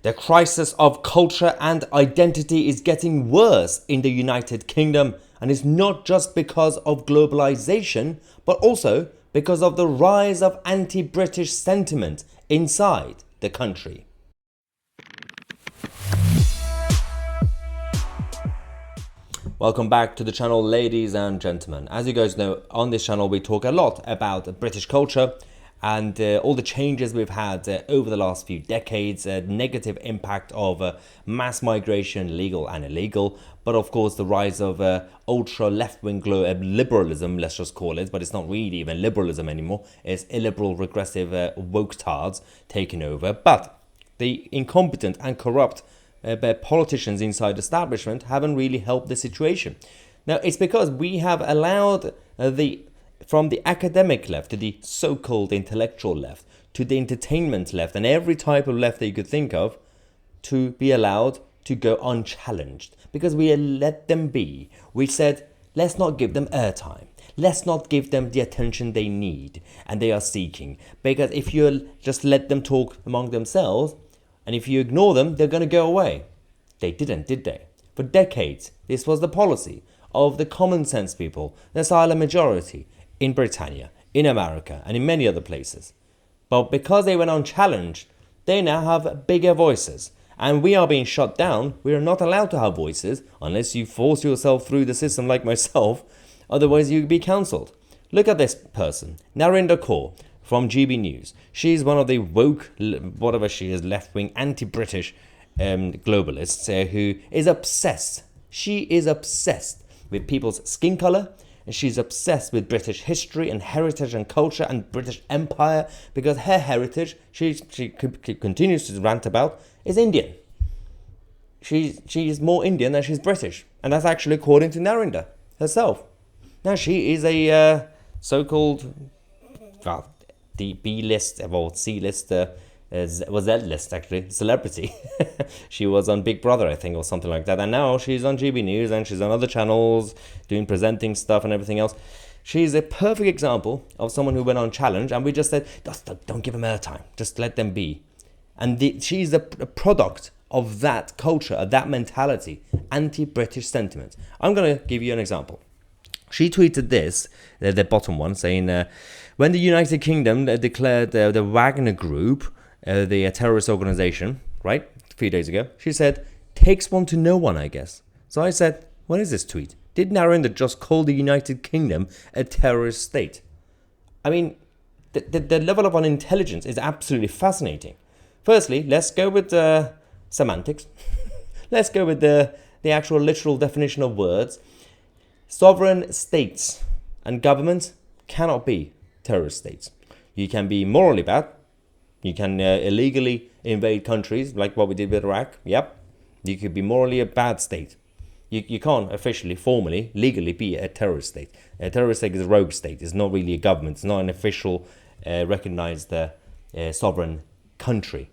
The crisis of culture and identity is getting worse in the United Kingdom, and it's not just because of globalization, but also because of the rise of anti-British sentiment inside the country. Welcome back to the channel, ladies and gentlemen. As you guys know, on this channel we talk a lot about British culture and all the changes we've had over the last few decades, negative impact of mass migration, legal and illegal, but of course the rise of ultra left-wing liberalism, let's just call it, but it's not really even liberalism anymore. It's illiberal, regressive woke-tards taking over. But the incompetent and corrupt politicians inside the establishment haven't really helped the situation. Now, it's because we have allowed from the academic left to the so-called intellectual left to the entertainment left and every type of left that you could think of to be allowed to go unchallenged, because we let them be. We said, let's not give them airtime. Let's not give them the attention they need and they are seeking, because if you just let them talk among themselves and if you ignore them, they're going to go away. They didn't, did they? For decades, this was the policy of the common sense people, the silent majority, in Britannia, in America, and in many other places. But because they went unchallenged, they now have bigger voices. And we are being shut down. We are not allowed to have voices unless you force yourself through the system like myself. Otherwise, you'll be cancelled. Look at this person, Narinder Kaur from GB News. She's one of the woke, whatever she is, left-wing, anti-British globalists who is obsessed. She is obsessed with people's skin colour. And she's obsessed with British history and heritage and culture and British empire, because her heritage, she continues to rant about, is Indian. She is more Indian than she's British. And that's actually according to Narinder herself. Now, she is a so-called, well, the B-list, or C-list, was that list actually, celebrity. She was on Big Brother, I think, or something like that, and now she's on GB News and she's on other channels doing presenting stuff and everything else. She's a perfect example of someone who went on challenge, and we just said, don't give them airtime, just let them be. And she's a product of that culture, of that mentality, anti-British sentiment. I'm going to give you an example. She tweeted this, the bottom one, saying, when the United Kingdom declared the Wagner Group the terrorist organization, right, a few days ago, she said, takes one to know one, I guess. So I said, what is this tweet? Did Narinder just call the United Kingdom a terrorist state? I mean, the level of unintelligence is absolutely fascinating. Firstly, let's go with the semantics. Let's go with the actual literal definition of words. Sovereign states and governments cannot be terrorist states. You can be morally bad. You can illegally invade countries, like what we did with Iraq. Yep. You could be morally a bad state. You can't officially, formally, legally be a terrorist state. A terrorist state is a rogue state. It's not really a government. It's not an official, recognized sovereign country.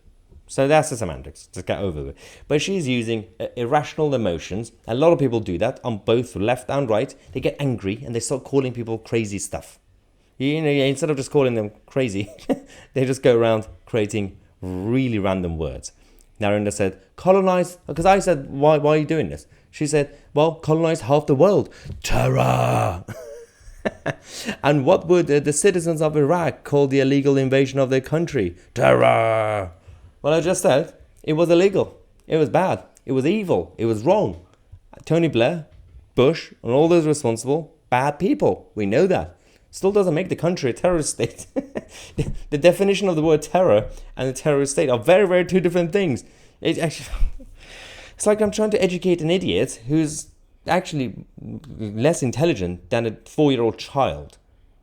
So that's the semantics. Just get over it. But she's using irrational emotions. A lot of people do that on both left and right. They get angry and they start calling people crazy stuff. You know, instead of just calling them crazy, they just go around creating really random words. Narinder said, colonize, because I said, why are you doing this? She said, well, colonize half the world. Terror! And what would the citizens of Iraq call the illegal invasion of their country? Terror! Well, I just said, it was illegal. It was bad. It was evil. It was wrong. Tony Blair, Bush, and all those responsible, bad people. We know that. Still doesn't make the country a terrorist state. The definition of the word terror and the terrorist state are very, very two different things. It's like I'm trying to educate an idiot who's actually less intelligent than a 4-year-old child.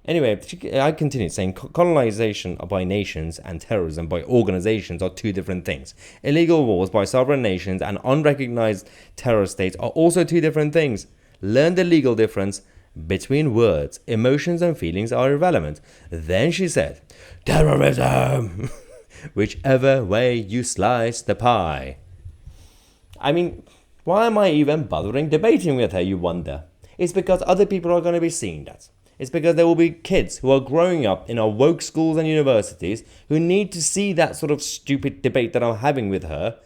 Anyway, I continued saying colonization by nations and terrorism by organizations are two different things. Illegal wars by sovereign nations and unrecognized terror states are also two different things. Learn the legal difference between words. Emotions and feelings are irrelevant. Then she said, terrorism, whichever way you slice the pie. I mean, why am I even bothering debating with her, you wonder? It's because other people are going to be seeing that. It's because there will be kids who are growing up in our woke schools and universities who need to see that sort of stupid debate that I'm having with her,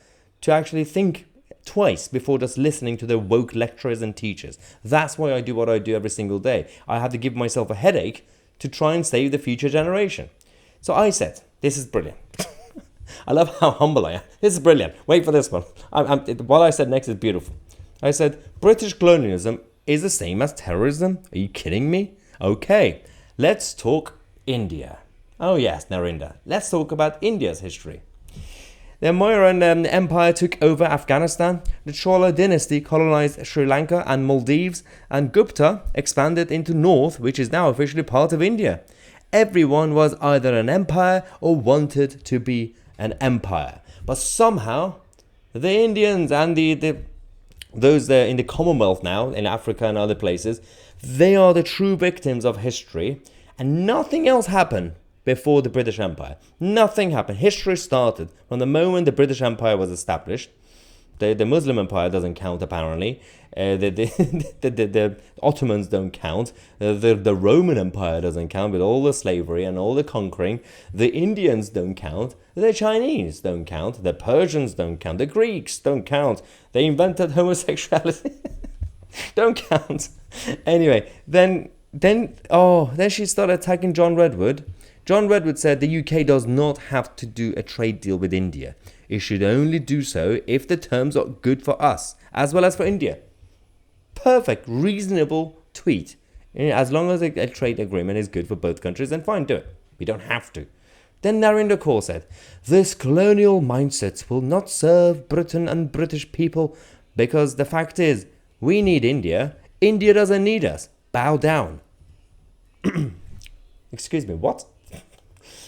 to actually think twice before just listening to the woke lecturers and teachers. That's why I do what I do every single day. I have to give myself a headache to try and save the future generation. So I said, this is brilliant. I love how humble I am. This is brilliant. Wait for this one. What I said next is beautiful. I said, British colonialism is the same as terrorism? Are you kidding me? Okay, let's talk India. Oh yes, Narendra. Let's talk about India's history. The Mauryan Empire took over Afghanistan, the Chola dynasty colonized Sri Lanka and Maldives, and Gupta expanded into north, which is now officially part of India. Everyone was either an empire or wanted to be an empire. But somehow, the Indians and those in the Commonwealth now, in Africa and other places, they are the true victims of history, and nothing else happened before the British Empire. Nothing happened. History started from the moment the British Empire was established. The Muslim Empire doesn't count, apparently. The Ottomans don't count. The Roman Empire doesn't count with all the slavery and all the conquering. The Indians don't count. The Chinese don't count. The Persians don't count. The Greeks don't count. They invented homosexuality. Don't count. Anyway, then she started attacking John Redwood. John Redwood said the UK does not have to do a trade deal with India. It should only do so if the terms are good for us, as well as for India. Perfect, reasonable tweet. As long as a trade agreement is good for both countries, then fine, do it. We don't have to. Then Narendra Kaur said, this colonial mindset will not serve Britain and British people because the fact is, we need India. India doesn't need us. Bow down. Excuse me, what?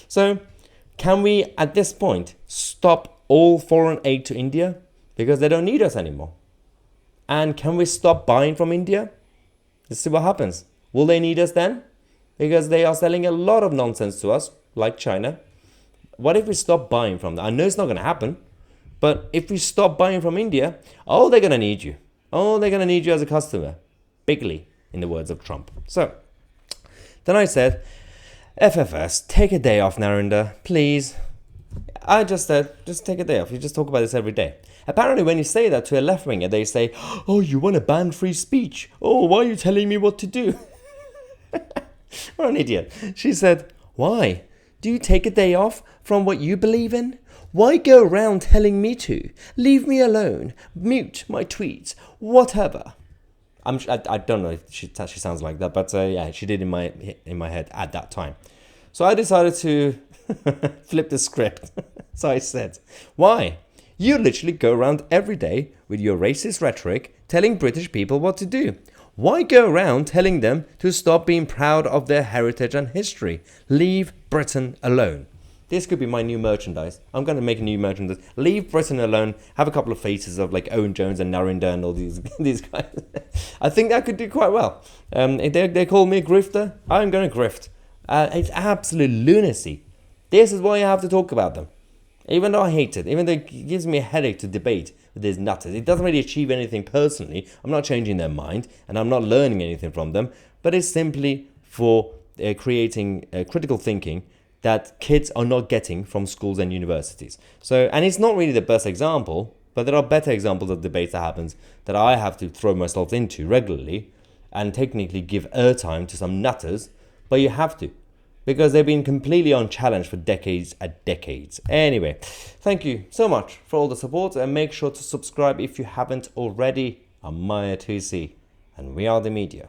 So, can we, at this point, stop all foreign aid to India? Because they don't need us anymore. And can we stop buying from India? Let's see what happens. Will they need us then? Because they are selling a lot of nonsense to us, like China. What if we stop buying from them? I know it's not going to happen. But if we stop buying from India, they're going to need you. They're going to need you as a customer. Bigly, in the words of Trump. So, then I said, FFS, take a day off, Narendra, please. I just said, just take a day off. You just talk about this every day. Apparently, when you say that to a left-winger, they say, you want to ban free speech. Why are you telling me what to do? What an idiot. She said, why? Do you take a day off from what you believe in? Why go around telling me to? Leave me alone. Mute my tweets. Whatever. I don't know if she sounds like that, but yeah, she did in my head at that time. So I decided to flip the script. So I said, why? You literally go around every day with your racist rhetoric telling British people what to do. Why go around telling them to stop being proud of their heritage and history? Leave Britain alone. This could be my new merchandise. I'm going to make a new merchandise. Leave Britain alone. Have a couple of faces of like Owen Jones and Narendra and all these guys. I think that could do quite well. They call me a grifter. I'm going to grift. It's absolute lunacy. This is why I have to talk about them. Even though I hate it. Even though it gives me a headache to debate with these nutters. It doesn't really achieve anything personally. I'm not changing their mind. And I'm not learning anything from them. But it's simply for creating critical thinking that kids are not getting from schools and universities. So, and it's not really the best example, but there are better examples of debates that happens that I have to throw myself into regularly and technically give airtime to some nutters, but you have to, because they've been completely unchallenged for decades and decades. Anyway, thank you so much for all the support, and make sure to subscribe if you haven't already. I'm Tousi, and we are the media.